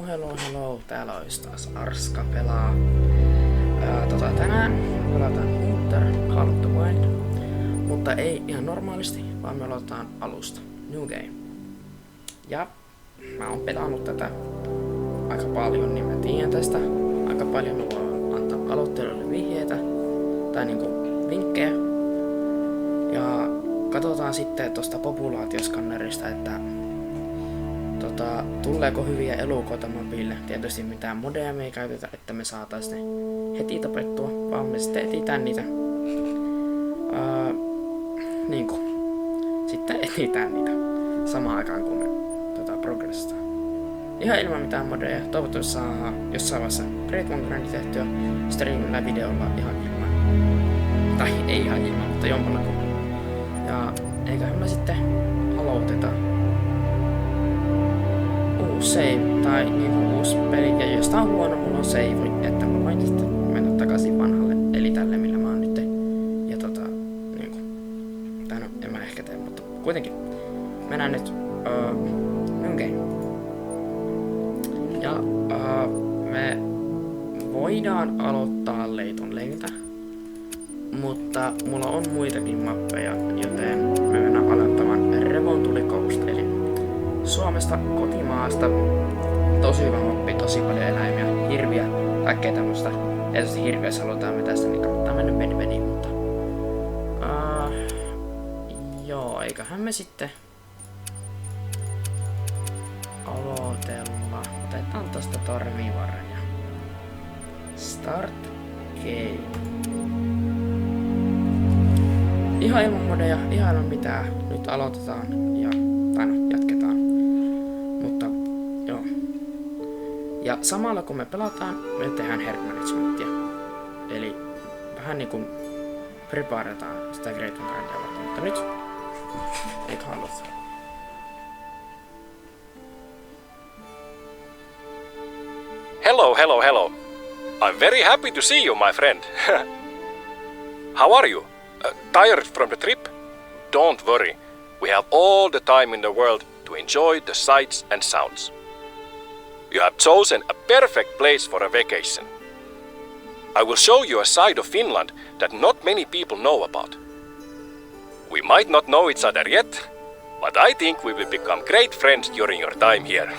Hello. Täällä olisi taas Arska pelaa. Tänään pelataan Hunter Call of the Wild, mutta ei ihan normaalisti, vaan me aloitetaan alusta. New Game. Ja mä oon pelannut tätä aika paljon, niin mä tiedän tästä aika paljon. Mä voin antaa aloittelijoille vihjeitä tai niinku vinkkejä. Ja katsotaan sitten tosta populaatioskannerista, että tuleeko hyviä elukoita mobiille. Tietysti mitään modeja me ei käytetä, että me saatais ne heti tapettua, vaan me sitten etsitään niitä. Sitten etsitään niitä samaan aikaan kun me progressistaan. Ihan ilman mitään modeja. Toivottavasti saa jossain vaiheessa Great One Grind tehtyä streamillä videolla ihan ilman. Tai ei ihan ilman, mutta jompanakin. Ja eiköhän me sitten aloiteta. Uusi save tai niinku uusi peli, ja jos tää on huono, mulla on save, että mä voin sitten mennä takaisin vanhalle, eli tälle millä mä oon nyt. Ja niinku, tai no en mä ehkä tee, mutta kuitenkin mennään nyt New Game. Ja me voidaan aloittaa Leiton leiltä, mutta mulla on muitakin mappeja, joten me mennään aloittamaan Revontuli Coast, eli Suomesta, kotimaasta. Tosi hyvä mappi, tosi paljon eläimiä, hirviä, kaikkea tämmöstä. Tietysti hirviössä halutaan me tästä, niin kannattaa mennä meni, mutta joo, eiköhän me sitten aloitella. Otetaan tosta torvivarren ja Start Game. Ihan ilman modeja, ihan ilman mitään. Nyt aloitetaan ja jatketaan. Mutta joo. Ja samalla kun me pelataan, me tehdään health managementia. Eli vähän niinku preparetaan sitä Great One Grindia varten. Mutta nyt ei haluta. Hello. I'm very happy to see you, my friend. How are you? Tired from the trip? Don't worry. We have all the time in the world to enjoy the sights and sounds. You have chosen a perfect place for a vacation. I will show you a side of Finland that not many people know about. We might not know each other yet, but I think we will become great friends during your time here.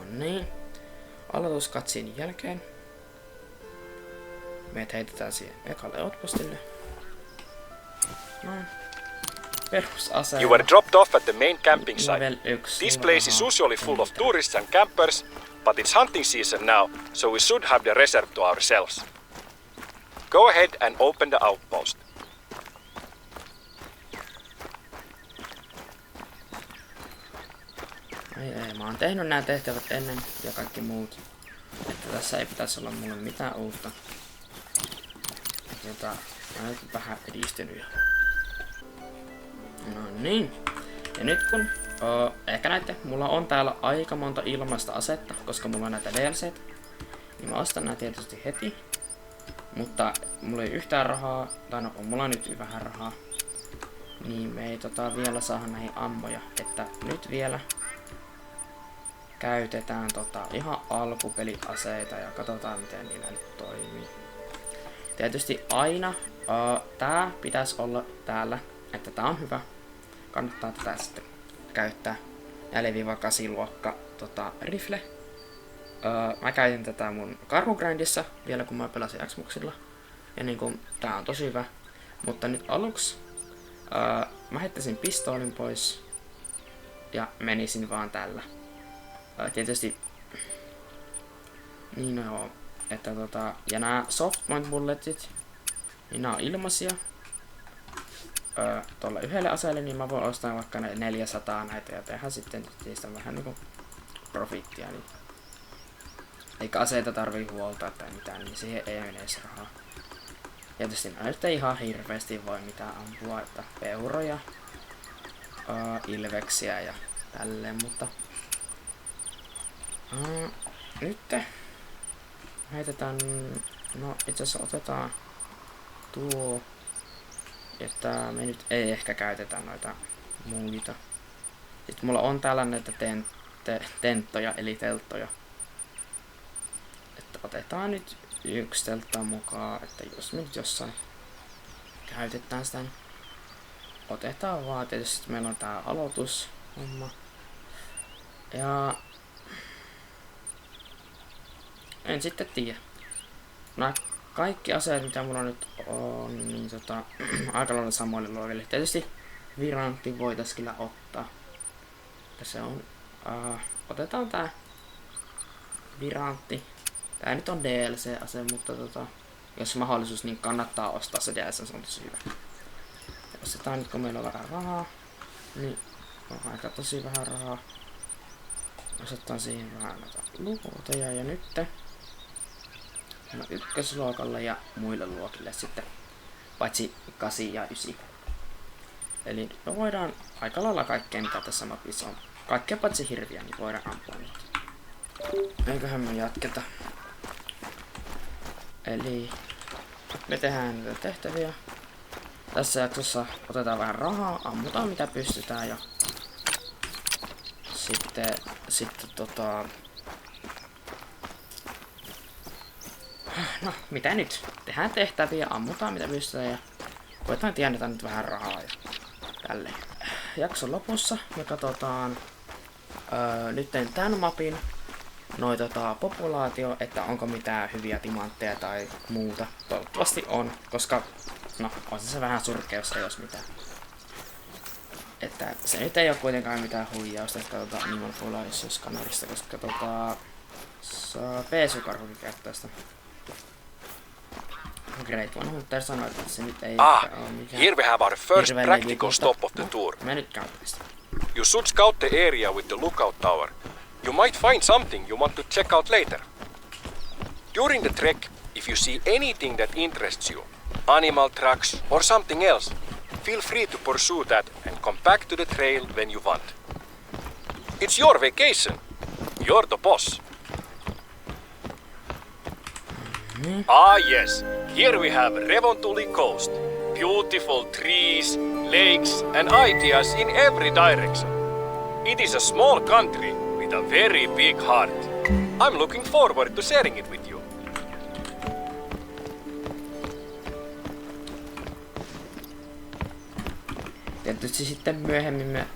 Niin. Aloituskatsiin jälkeen meidät heitetään siihen ekalle outpostille. No. Perusasema. You were dropped off at the main camping site. Level 1. This place is usually full of tourists and campers, but it's hunting season now, so we should have the reserve to ourselves. Go ahead and open the outpost. Ei, mä oon tehnyt nämä tehtävät ennen ja kaikki muut. Että tässä ei pitäisi olla mulle mitään uutta. Mä oon vähän edistynyt jo. No niin. Ja nyt kun ehkä näette, mulla on täällä aika monta ilmaista asetta, koska mulla on näitä DLCt. Niin mä ostan nää tietysti heti. Mutta mulla ei yhtään rahaa, tai no on mulla nyt vähän rahaa. Niin me ei vielä saada näihin ammoja. Että nyt vielä käytetään ihan alkupeliaseita ja katsotaan miten niillä nyt toimii. Tietysti aina tää pitäisi olla täällä, että tää on hyvä. Kannattaa tätä sitten käyttää. 4-8 luokka rifle. Mä käytin tätä mun karhugrindissa vielä kun mä pelasin Xboxilla. Ja niinku tää on tosi hyvä. Mutta nyt aluksi mä heittäisin pistoolin pois ja menisin vaan tällä. Tietysti niin joo, että ja nämä soft point bulletit, niin nämä on ilmaisia. Tuolla yhdelle aseelle, niin mä voin ostaa vaikka 400 näitä ja tehdä sitten niistä vähän niinku profittia. Niin. Eikä aseita tarvii huoltaa tai mitään, niin siihen ei mene edes rahaa. Tietysti näitä ei ihan hirveästi voi mitään ampua, että peuroja, ilveksiä ja tälleen, mutta Nyt heitetään, no itse asiassa otetaan tuo, että me nyt ei ehkä käytetä noita muita. Sitten mulla on täällä näitä tenttoja, eli telttoja. Että otetaan nyt yksi teltta mukaan, että jos me nyt jossain käytetään sitä, niin otetaan vaan. Tietysti meillä on tää aloitushomma. Ja en sitten tiedä. Nämä kaikki aseet, mitä mulla nyt on, niin aika lailla samoille luokille. Tietysti virantti voitais kyllä ottaa. Tässä on, otetaan tää virantti. Tää nyt on DLC-ase, mutta jos mahdollisuus, niin kannattaa ostaa se DLC, se on tosi hyvä. Ja ostetaan nyt, kun meillä on vähän rahaa, niin on aika tosi vähän rahaa. Ostetaan siihen vähän noita luoteja ja nytte. No ykkösluokalle ja muille luokille sitten, paitsi 8 ja 9. Eli me voidaan aika lailla kaikkea, mitä tässä mapissa on. Kaikkea paitsi hirviä, niin voidaan ampua niitä. Eiköhän me jatketa. Eli me tehdään näitä tehtäviä. Tässä jaksossa otetaan vähän rahaa, ammutaan mitä pystytään ja sitten no, mitä nyt? Tehdään tehtäviä, ammutaan mitä pystytään ja koetaan tienata nyt vähän rahaa ja tälleen. Jakson lopussa me katsotaan nyt tämän mapin populaatio, että onko mitään hyviä timantteja tai muuta. Toivottavasti on, koska no, on se vähän surkeus, jos mitään. Että se nyt ei ole kuitenkaan mitään huijausta, että katsotaan Animal Population-skannerista, koska saa PC-karhukin käyttää sitä. Great One Hunter sanoi, että se nyt ei ole mikään. Here we have our first practical stop of the tour. Mä nyt käytän sitä. You should scout the area with the lookout tower. You might find something you want to check out later. During the trek, if you see anything that interests you, animal tracks or something else, feel free to pursue that and come back to the trail when you want. It's your vacation. You're the boss. Ah yes, here we have Revontuli Coast. Beautiful trees, lakes and ideas in every direction. It is a small country with a very big heart. I'm looking forward to sharing it with you. Tietysti sitten myöhemmin me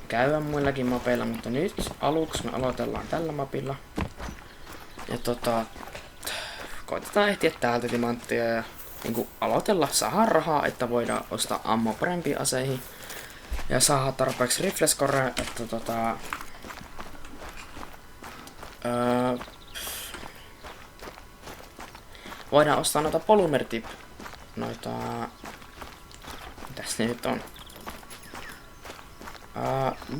käydään muillakin mapeilla, mutta nyt aluksi me aloitellaan tällä mapilla. Ja koitetaan ehtiä täältä timanttia ja niinku aloitella, saada rahaa, että voidaan ostaa ammo parempiin aseihin. Ja saada tarpeeksi riflescorea, että voidaan ostaa noita polymertip, mitäs ne nyt on?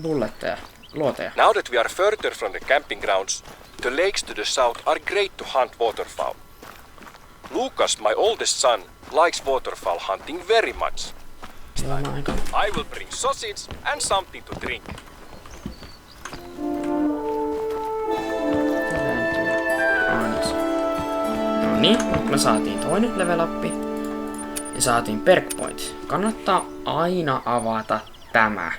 Bulletteja, luoteja. Now that we are further from the camping grounds, the lakes to the south are great to hunt waterfowl. Lucas, my oldest son, likes waterfowl hunting very much. I will bring sausage and something to drink. No niin, nyt me saatiin toinen level up ja saatiin perk point. Kannattaa aina avata tämä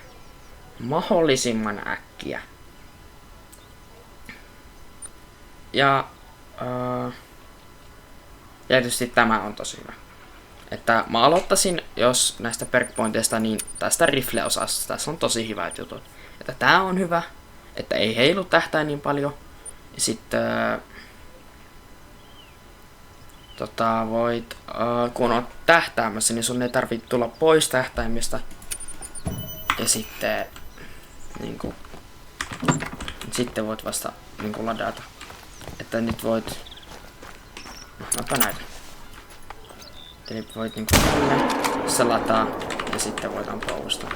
mahdollisimman äkkiä. Ja tietysti tämä on tosi hyvä. Että mä aloittaisin, jos näistä perk pointeista, niin tästä rifle-osasta. Tässä on tosi hyvät jutut. Että tää on hyvä, että ei heilu tähtäin niin paljon. Ja sitten voit, kun on tähtäämässä, niin sun ei tarvitse tulla pois tähtäimistä. Ja sitten niinku, sitten voit vasta niinku ladata. Että nyt voit, no näitä. Eli voit niinku se lataa ja sitten voit ampua uudestaan.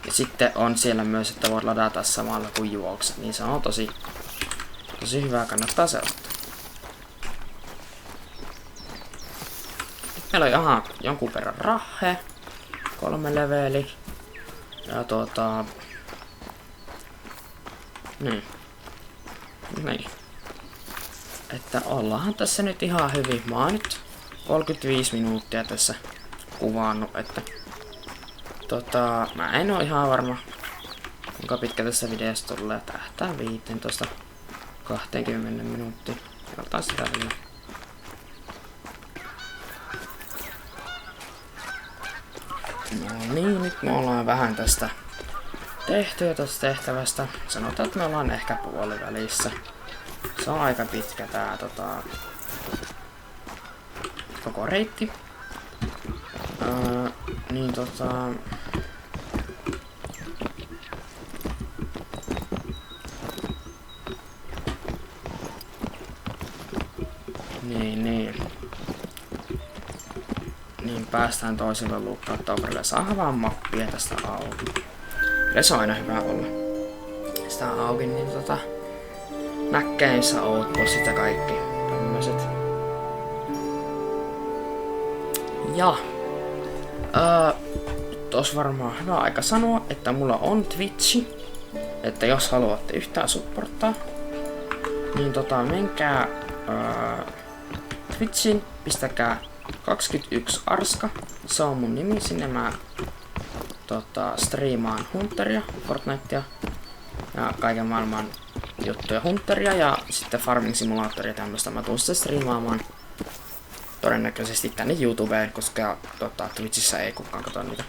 Ja sitten on siellä myös, että voit ladata samalla kun juokset, niin se on tosi hyvää, kannattaa seurata. Nyt meillä on jonkun verran rahe, 3 leveli. Ja Niin. Niin. Että ollaanhan tässä nyt ihan hyvin. Mä oon nyt 35 minuuttia tässä kuvannut, että mä en oo ihan varma kuinka pitkä tässä videosta tulee. Tähtää 15-20 minuuttia. Jotain sitä vielä. No niin, nyt me ollaan vähän tästä tehtyä tästä tehtävästä. Sanotaan, että me ollaan ehkä puolivälissä. Se on aika pitkä tää koko reitti. Niin Niin päästään toiselle luukkauttaurille. Saadaan vaan mappia tästä auki. Ja se on aina hyvä olla. Sitä auki, niin näkee missä outpostit ja kaikki tämmöiset. Ja tos varmaan hyvä aika sanoa, että mulla on Twitchi. Että jos haluatte yhtään supporttaa, niin menkää Twitchin, pistäkää 21 Arska. Se on mun nimi, sinne mä striimaan Hunteria, Fortnitea ja kaiken maailman juttuja Hunteria ja sitten Farming Simulatoria tämmöstä. Mä tuun sitten striimaamaan todennäköisesti tänne YouTubeen, koska Twitchissä ei kukaan katso niitä.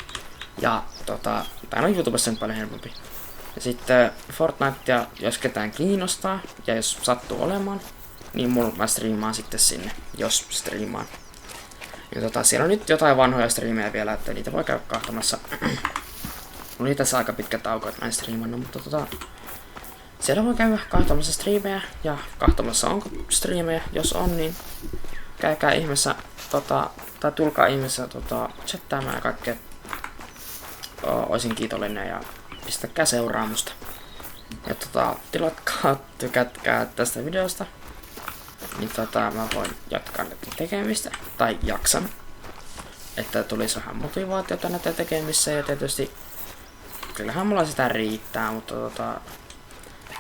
Ja tää on YouTubessa nyt paljon helpompi. Ja sitten Fortnitea, jos ketään kiinnostaa ja jos sattuu olemaan, niin mä striimaan sitten sinne, jos striimaan. Ja siellä on nyt jotain vanhoja striimejä vielä, että niitä voi käydä kahtomassa. Oli tässä aika pitkä tauko, että mä en striimannut, mutta siellä voi käydä kahtomassa striimejä ja kahtomassa onko striimejä. Jos on, niin käykää ihmeessä, tai tulkaa ihmeessä chattaamaan ja kaikkea. Oisin kiitollinen ja pistäkää seuraamusta. Ja tilatkaa, tykätkää tästä videosta. Niin mä voin jatkaa näiden tekemistä, tai jaksan, että tulisi vähän motivaatiota näiden tekemissä, ja tietysti kyllähän mulla sitä riittää, mutta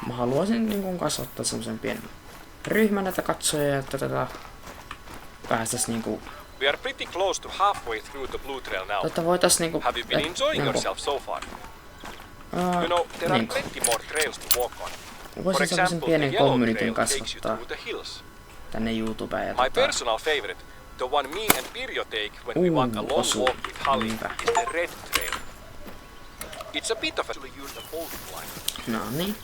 mä haluaisin niin kasvattaa semmosen pienen ryhmän näitä katsojia, että päästäis niinku We are pretty close to halfway through the Blue Trail now. voitais niinku Have you been enjoying yourself so far? You know, there are plenty more trails to walk on. Voisin semmosen pienen communityn kasvattaa tänne YouTubeen ja My personal favorite, the one me and Pirjo take when we want a long walk with Halli, is the Red Trail. It's a bit of a use the boat line. No niin.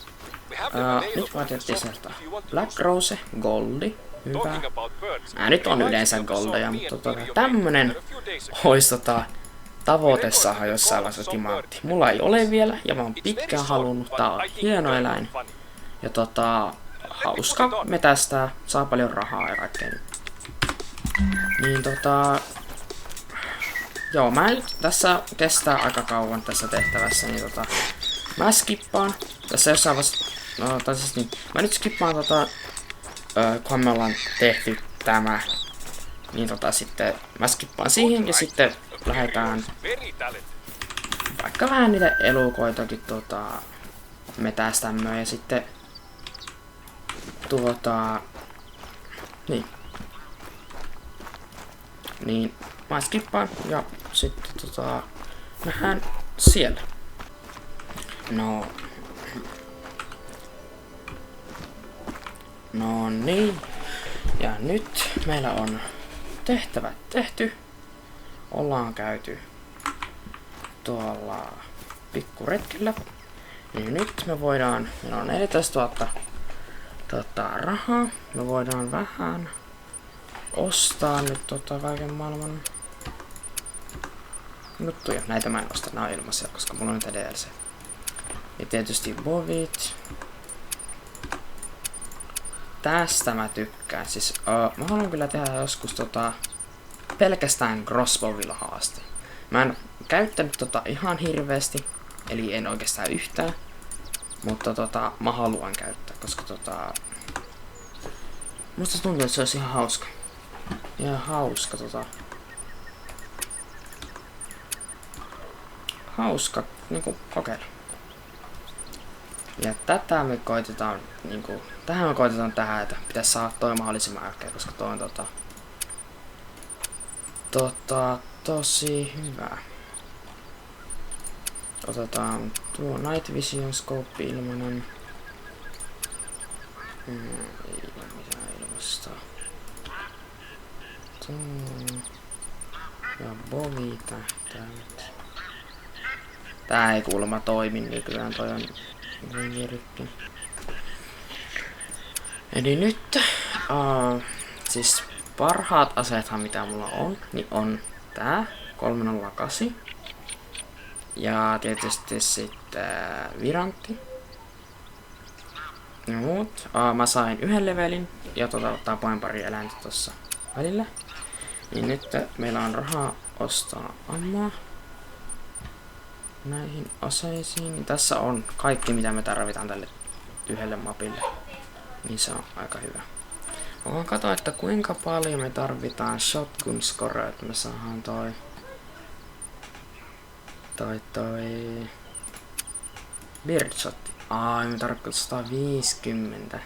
We have them available Nyt vaatettiin in the shop sieltä if you want to Black use Rose, Goldi, hyvä. Talking about birds, Mä nyt on yleensä goldeja, mutta tämmönen ois tavoite saada jossain vaiheessa timantti. Mulla ei ole vielä, ja mä oon pitkään halunnut. Tää on hieno eläin. Ja hauska metästää, saa paljon rahaa ja kaikkea. Niin joo, mä nyt tässä kestää aika kauan tässä tehtävässä, niin mä skippaan. Tässä jossain vaiheessa, mä nyt skippaan kun me ollaan tehty tämä, niin sitten mä skippaan siihen ja sitten lähdetään vaikka vähän niitä elukoitakin metästämään ja sitten niin mä skippaan ja sitten nähdään siellä. No niin, ja nyt meillä on tehtävät tehty. Ollaan käyty tuolla pikkuretkellä. Niin nyt meillä on 14 000 rahaa. Me voidaan vähän ostaa nyt kaiken maailman juttuja. Näitä mä en osta, nää on ilmaisia, koska mulla on nyt DLC. Ja tietysti bovit. Tästä mä tykkään. Siis mä haluan kyllä tehdä joskus pelkästään crossbowilla haaste. Mä en käyttänyt ihan hirveästi, eli en oikeastaan yhtään. Mutta mä haluan käyttää, koska musta tuntuu, että se olisi ihan hauska. Ihan hauska hauska niinku kokeilla. Ja tätä me koitetaan, niinku, tähän me koitetaan tähän, että pitäisi saada toi mahdollisimman äkkiä, koska toi on tosi hyvä. Otetaan tuo Night Vision Scope ilmanen. Ei ole mitään ilmasta. Tuo. Ja Bovi tähtäimet. Tää ei kuulemma toimi nykyään, toi on rikki. Eli nyt, siis parhaat aseethan mitä mulla on, niin on tää 308. Ja tietysti sitten Virantti. Ja muut. Mä sain 1 levelin ja tapoin pari eläintä tossa välillä. Niin nyt meillä on rahaa ostaa ammaa näihin aseisiin. Niin tässä on kaikki mitä me tarvitaan tälle yhdelle mapille. Niin se on aika hyvä. Mä vaan katsoa, että kuinka paljon me tarvitaan shotgun score, että me saadaan toi Birdshot. Me tarkoittaa 150.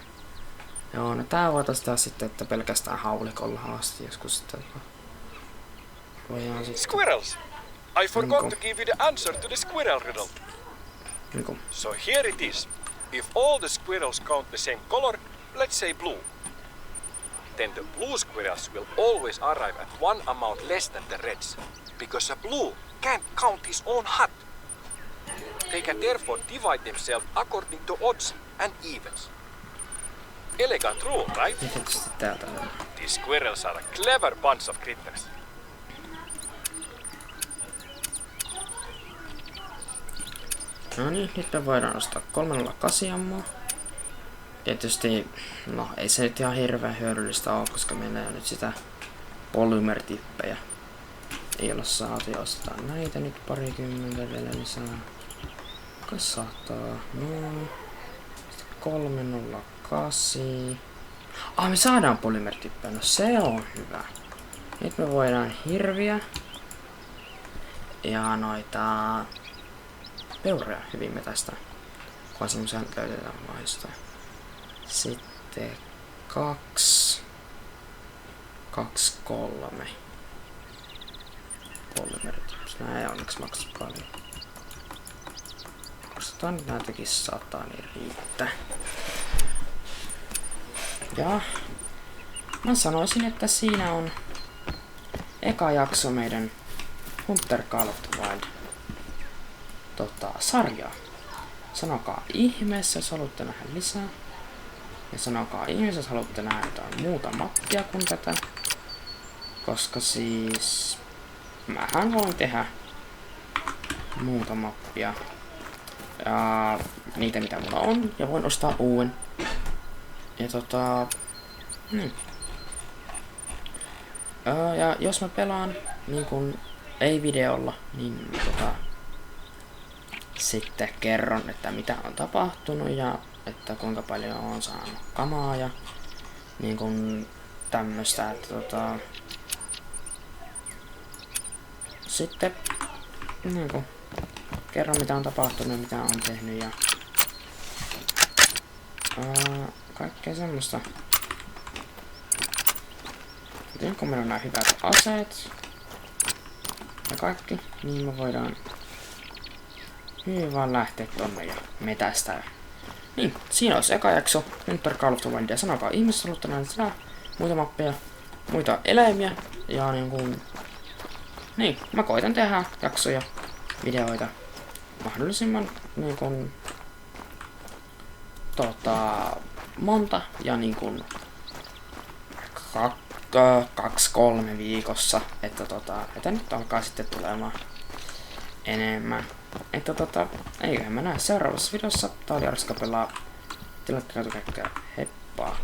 Joo, no tää voitais tehdä sitten, että pelkästään haulikolla asti joskus sitten. Voidaan sitten... Squirrels! I forgot to give you the answer to the squirrel riddle. So here it is. If all the squirrels count the same color, let's say blue, then the blue squirrels will always arrive at one amount less than the reds, because a blue can't count his own hut. They can therefore divide themselves according to odds and evens. Elegant rule, right? These squirrels are a clever bunch of critters. No niin, nyt me voidaan ostaa 308 ammoa. Tietysti, no ei se nyt ihan hirveän hyödyllistä ole, koska meillä ei nyt sitä polymertippejä. Ei ole saatu ostaa näitä nyt parikymmentä vielä lisää. Kas saattaa, no. 308. Me saadaan polymertippejä, no se on hyvä. Nyt me voidaan hirviä. Ja noita peuroja hyvin metästä. Kunhan semmosia löydetään vaistoja. Sitten 2, 3 polymertips. Nää ei onneksi maksa paljon. Ostetaan nyt näitäkin 100, niin riittää. Ja mä sanoisin, että siinä on eka jakso meidän Hunter Call of the Wild sarjaa. Sanokaa ihmeessä, jos haluatte nähdä lisää. Ja sanokaa ihmeessä, jos haluatte nähdä jotain muuta mappia kuin tätä. Koska siis mähän voin tehdä muuta mappia. Ja niitä mitä mulla on. Ja voin ostaa uuden. Ja ja jos mä pelaan niin kun ei videolla, niin sitten kerron, että mitä on tapahtunut ja että kuinka paljon on saanut kamaa ja niin kun tämmöstä, että sitten niin kun kerron mitä on tapahtunut ja mitä on tehnyt ja kaikkea semmoista. Nyt kun meillä on nämä hyvät aseet ja kaikki, niin me voidaan hyvin vaan lähteä tonne ja metästää. Niin, siinä olisi eka jakso Hunter Call of the Wild. Ja sanokaa ihmiset haluatte nähdä sitä, muita mappeja, muita eläimiä ja niin, mä koitan tehdä jaksoja, videoita mahdollisimman monta ja 2-3 viikossa, että nyt alkaa sitten tulemaan enemmän. Että eiköhän mä näe seuraavassa videossa. Tää oli Arska pelaa. Tilatkaa kaikkea. Heippa!